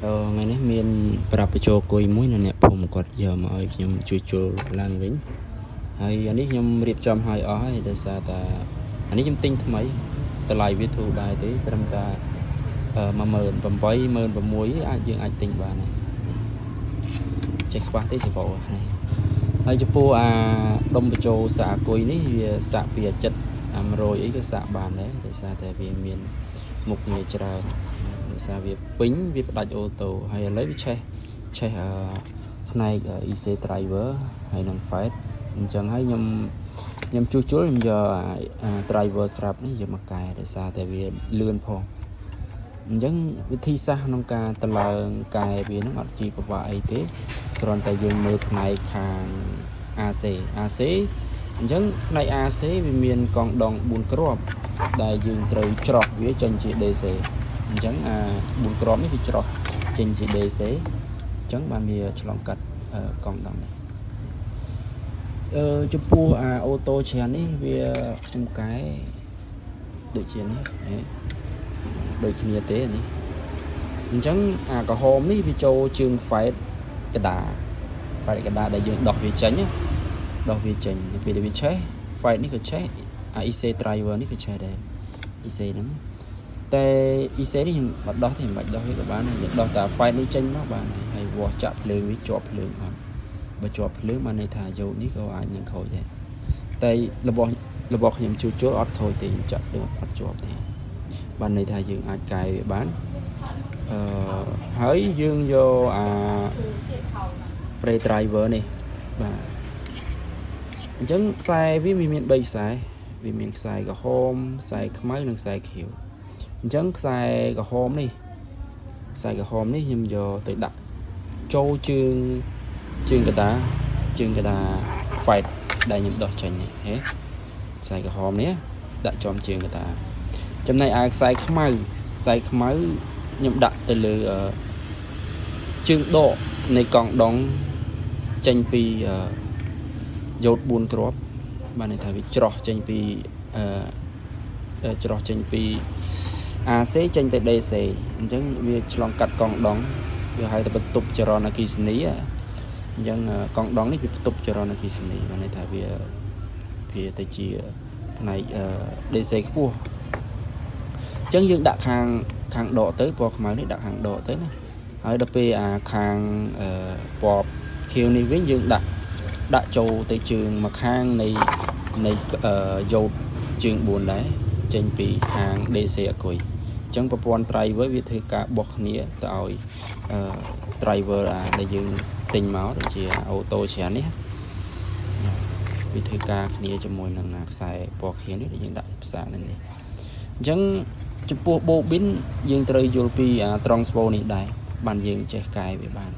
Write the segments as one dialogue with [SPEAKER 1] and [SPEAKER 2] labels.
[SPEAKER 1] ngày nay miền Prap cho coi mũi nèผมกดgiờ mà ơi nhom chui chui lanវិញហើយអានេះខ្ញុំរៀបចំឲ្យអស់ហើយដោយសារតែអានេះខ្ញុំទិញថ្មីតម្លៃវាធូរដែរទេត្រឹមតែ18000 អាចយើងអាចទិញបានចេះខ្វះទេសបោហើយចំពោះអាដុំបញ្ចូលសាកគុយនេះវាសាកពីចិត្ត100អីក៏សាកបានដែរដោយសារតែវាមានមុខងារច្រើនដោយសារវាពេញវាផ្ដាច់អូតូហើយឥឡូវវាឆេះស្នែក EC driver ហើយនឹង fight អញ្ចឹងហើយខ្ញុំជួសជុលខ្ញុំយកdriver ស្រាប់នេះយកមកកែដោយសារតែវាលឿនផងអញ្ចឹងវិធីសាស្ត្រក្នុងការតឡើងកែវានឹងអត់ជីពិបាកអីទេគ្រាន់តែយើងមើលផ្នែកខាង AC អញ្ចឹងផ្នែក AC វាមានកងដង4គ្រាប់ដែលយើងត្រូវច្រោះវាចេញជា DC អញ្ចឹង4គ្រាប់នេះវាច្រោះចេញជា DC អញ្ចឹងបានវាឆ្លងកាត់កងដងនេះចំពោះអូតូច្រើននេះវាខ្ញុំកែដូចជានេះដូចគ្នាទេនេះអញ្ចឹងក្រហមនេះវាចូលជើង fight កដាដែលយើងដោះវាចេញពេលដែលវាឆេះ fight នេះក៏ឆេះEC driver នេះក៏ឆេះដែរ EC ហ្នឹងតែ EC នេះខ្ញុំអត់ដោះទេមិនបាច់ដោះវាក៏បានយើងដោះតែ fight នេះចេញមកបានហើយវាស់ចាក់ភ្លើងវាជាប់ភ្លើងអត់បើជាប់ភ្លើងបានន័យថាយោនេះក៏អាចនឹងខូចដែរតែរបស់ខ្ញុំជួសជុលអត់ខូចទេចាក់ភ្លើងអត់ជាប់ទេបានន័យថាយើងអាចកែវាបានហើយយើងយកspray driver នេះបាទអញ្ចឹងខ្សែវាមាន3ខ្សែវាមានខ្សែក្រហមខ្សែខ្មៅនិងខ្សែខៀវអញ្ចឹងខ្សែក្រហមនេះខ្ញុំយកទៅដាក់ចូលជើងកដា fight ដែលខ្ញុំដោះចេញនេះហេខ្សែក្រហមនេះដាក់ចំជើងកដាចំណែកខ្សែខ្មៅខ្ញុំដាក់ទៅលើជើងដកនៃកង់ដងចេញពីយោត4គ្រាប់បានន័យថាវាច្រោះចេញពី AC ចេញទៅ DC អញ្ចឹងវាឆ្លងកាត់កង់ដងវាហៅថាបន្ទប់ចរន្តអគ្គិសនីអញ្ចឹងកង់ដងនេះវាបន្ទប់ចរន្តអគ្គិសនីបានន័យថាវាទៅជាផ្នែក DC ខ្ពស់អញ្ចឹងយើងដាក់ខាងដកទៅពណ៌ខ្មៅនេះដាក់ខាងដកទៅណាហើយដល់ពេលខាងពណ៌ខៀវនេះវិញយើងដាក់ចូលទៅជើងមួយខាងនៃយោតជើង4ដែរចេញពីខាង DC អគុយអញ្ចឹងប្រព័ន្ធ driver វាធ្វើការបោះគ្នាទៅឲ្យ driver ដែលយើងទិញមកដូចជាអូតូច្រើននេះវាធ្វើការគ្នាជាមួយនឹងខ្សែពណ៌ខៀវនេះដែលយើងដាក់ផ្សារនេះអញ្ចឹងចំពោះ bobin យើងត្រូវយល់ពី transpo នេះដែរបានយើងចេះកែវាបាន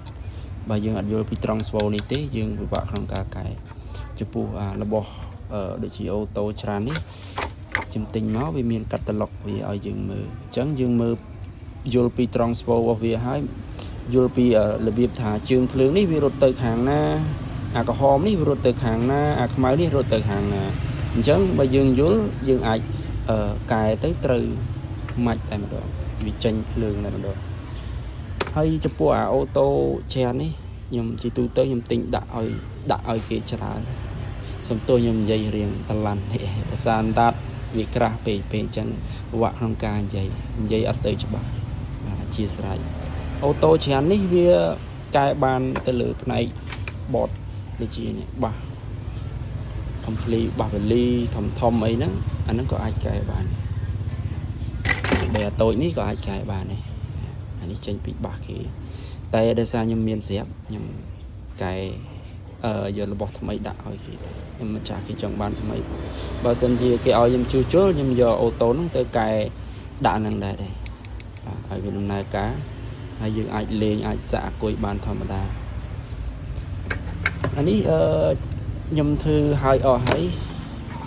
[SPEAKER 1] បើយើងអត់យល់ពី transpo នេះទេយើងពិបាកក្នុងការកែចំពោះរបស់ដូចជាអូតូច្រើននេះខ្ញុំទិញមកវាមានកាតាឡុកវាឲ្យយើងមើលអញ្ចឹងយើងមើលយល់ពី transpo របស់វាហើយយល់ពីរបៀបថាជើងភ្លើងនេះវារត់ទៅខាងណាក្រហមនេះវារត់ទៅខាងណាខ្មៅនេះរត់ទៅខាងណាអញ្ចឹងបើយើងយល់យើងអាចកែទៅត្រូវម៉ាច់តែម្ដងវាចេញភ្លើងតែម្ដងហើយចំពោះអូតូច្រើននេះខ្ញុំជាទូទៅខ្ញុំទិញដាក់ឲ្យគេច្រើនសំទោសខ្ញុំនិយាយរៀងតឡាន់ទេភាសាអណ្ដាតវាក្រាស់ពេកអញ្ចឹងពិបាកក្នុងការនិយាយអត់ស្ទើរច្បាស់បាទអធិស្ឋានអូតូច្រើននេះវាកែបានទៅលើផ្នែកបតដូចជានេះបាសកំភ្លីបាសវេលីធំអីហ្នឹងអាហ្នឹងក៏អាចកែបានដែលតូចនេះក៏អាចកែបានដែរអានេះចេញពីបាសគេតែដោយសារខ្ញុំមានស្រាប់ខ្ញុំកែយករបស់ថ្មីដាក់ឲ្យគេខ្ញុំមិនចាស់គេចង់បានថ្មីបើសិនជាគេឲ្យខ្ញុំជួសជុលខ្ញុំយកអូតូហ្នឹងទៅកែដាក់ហ្នឹងដែរឲ្យវាដំណើរការហើយយើងអាចលេងអាចសាក់អង្គុយបានធម្មតាអានេះខ្ញុំធ្វើឲ្យអស់ហើយ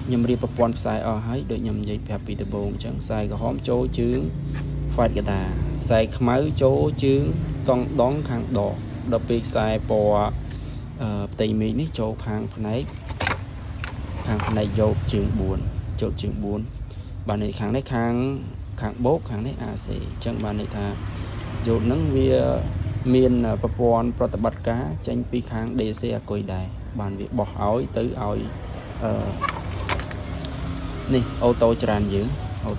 [SPEAKER 1] ខ្ញុំរៀបប្រព័ន្ធផ្សាយអស់ហើយដូចខ្ញុំនិយាយប្រាប់ពីដំបូងអញ្ចឹងខ្សែក្រហមចូលជើង fight កដាខ្សែខ្មៅចូលជើងកង់ដងខាងដកដល់ពេលខ្សែពណ៌ផ្ទៃមេឃនេះចូលខាងផ្នែកយោតជើង4បានន័យខាងនេះខាងបោកខាងនេះ AC អញ្ចឹងបានន័យថា យោតហ្នឹងវាមានប្រព័ន្ធប្រតិបត្តិការចេញពីខាង DC អាគុយដែរបានវាបោះឲ្យទៅឲ្យនេះអូតូច្រើនយើងអូ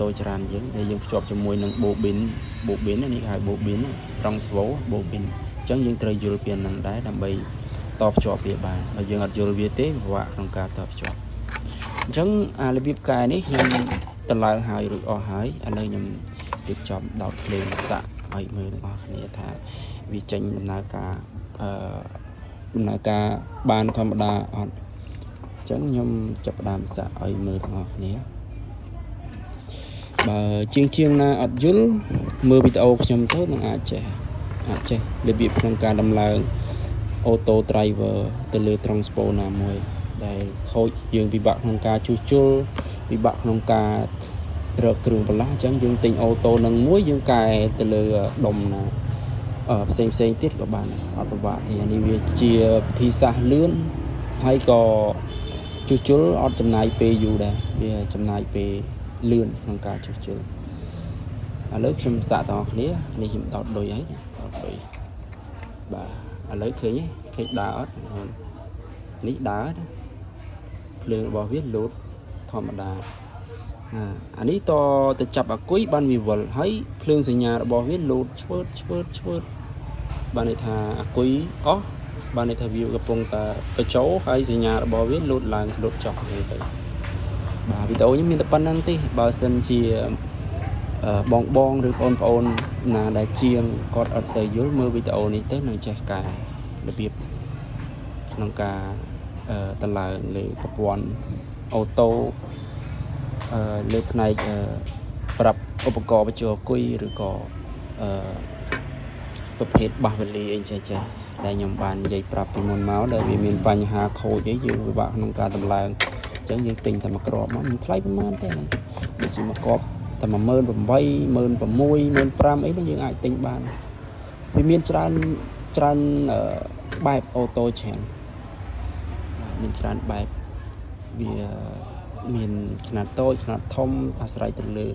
[SPEAKER 1] តូច្រើនយើងដែលយើងភ្ជាប់ជាមួយនឹង bobin នេះគេហៅ bobin transfer bobin អញ្ចឹងយើងត្រូវយល់ពីហ្នឹងដែរដើម្បីតភ្ជាប់វាបានបើយើងអត់យល់វាទេពិបាកក្នុងការតភ្ជាប់អញ្ចឹងអារបៀបកែនេះខ្ញុំតម្លើងហើយរួចអស់ហើយឥឡូវខ្ញុំរៀបចំដោតភ្លើងសាក់ឲ្យមើលទាំងអស់គ្នាថាវាចេញដំណើរការបានធម្មតាអត់អញ្ចឹងខ្ញុំចាប់ផ្ដើមសាក់ឲ្យមើលទាំងអស់គ្នាបើជាងណាអត់យល់មើលវីដេអូខ្ញុំទៅនឹងអាចចេះរបៀបក្នុងការដំឡើង auto driver ទៅលើ transport ណាមួយដែលខូចយើងពិបាកក្នុងការជួសជុលពិបាកក្នុងការរកគ្រឿងបន្លាស់អញ្ចឹងយើងទិញអូតូនឹងមួយយើងកែទៅលើដុំណាផ្សេងទៀតក៏បានអត់ពិបាកទេនេះវាជាវិធីសាស្ត្រលឿនហើយក៏ជួសជុលអត់ចំណាយពេលយូរដែរវាចំណាយពេលលឿនក្នុងការជួសជុលឥឡូវខ្ញុំសាកទាំងអស់គ្នានេះខ្ញុំដោតលុយហើយដោតលុយបាទឥឡូវឃើញដើរអត់នេះដើរភ្លើងរបស់វាលោតធម្មតាអានេះតទៅចាប់អាគុយបានវាវល់ហើយភ្លើងសញ្ញារបស់វាលោតឆ្វើតបានន័យថាអាគុយអស់បានន័យថាវាកំពុងតែបញ្ចូលហើយសញ្ញារបស់វាលោតឡើងលោតចុះទៅបាទវីដេអូនេះមានតែប៉ុណ្្នឹងទេបើសិនជាបងឬបងប្អូនណាដែលជាងគាត់អត់សូវយល់មើលវីដេអូនេះទៅនឹងចេះកែរបៀបក្នុងការតម្លើងលើប្រព័ន្ធអូតូលើផ្នែកប្រាប់ឧបករណ៍បញ្ចូលគុយឬក៏ប្រភេទបាសវេលីអីចេះដែលខ្ញុំបាននិយាយប្រាប់ពីមុនមកដែលវាមានបញ្ហាខូចអីយើងពិបាកក្នុងការតម្លើងអញ្ចឹងយើងទិញតែមួយគ្រាប់មកមិនថ្លៃប៉ុន្មានទេដូចជាមួយគ្រាប់តែ18000 16000 15000អីហ្នឹងយើងអាចទិញបានវាមានច្រើនបែបអូតូច្រើនមានច្រើនបែបវាមានຂະຫນາດតូចຂະຫນາດធំអាស្រ័យទៅលើ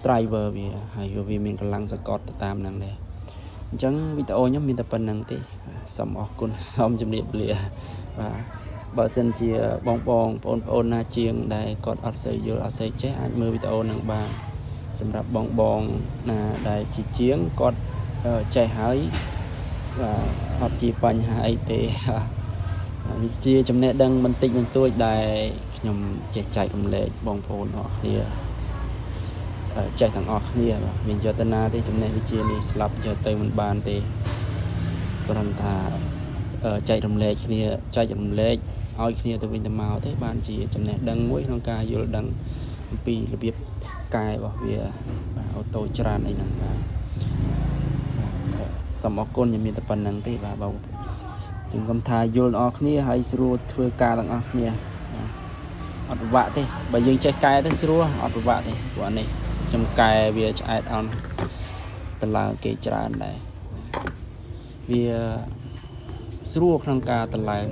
[SPEAKER 1] driver វាហើយវាមានកម្លាំងសង្កត់ទៅតាមហ្នឹងដែរអញ្ចឹងវីដេអូខ្ញុំមានតែប៉ុណ្្នឹងទេសូមអរគុណសូមជម្រាបលាបាទបើសិនជាបងប្អូនណាជាងដែលគាត់អត់សូវយល់អត់សូវចេះអាចមើលវីដេអូហ្នឹងបានសម្រាប់បងណាដែលជាជាងគាត់ចេះហើយបាទអត់ជាបញ្ហាអីទេនេះជាចំណេះដឹងបន្តិចបន្តួចដែលខ្ញុំចេះចែករំលែកបងប្អូនអរគ្នាចេះទាំងអស់គ្នាបាទមានយន្តនាទេចំណេះវិជ្ជានេះស្លាប់យកទៅមិនបានទេគ្រាន់ថាចែករំលែកគ្នាចែករំលែកឲ្យគ្នាទៅវិញទៅមកទេបានជាចំណេះដឹងមួយក្នុងការយល់ដឹងអំពីរបៀបកែរបស់វាបាទអូតូច្រើនអីហ្នឹងបាទសូមអរគុណខ្ញុំមានតែប៉ុណ្្នឹងទេបាទបងសង្ឃឹមថាយល់អស់គ្នាហើយស្រួលធ្វើការទាំងអស់គ្នាអត់ពិបាកទេបើយើងចេះកែទៅស្រួលអត់ពិបាកទេព្រោះនេះខ្ញុំកែវាឆ្អែតអន់តម្លើងគេច្រើនដែរវាស្រួលក្នុងការតម្លើង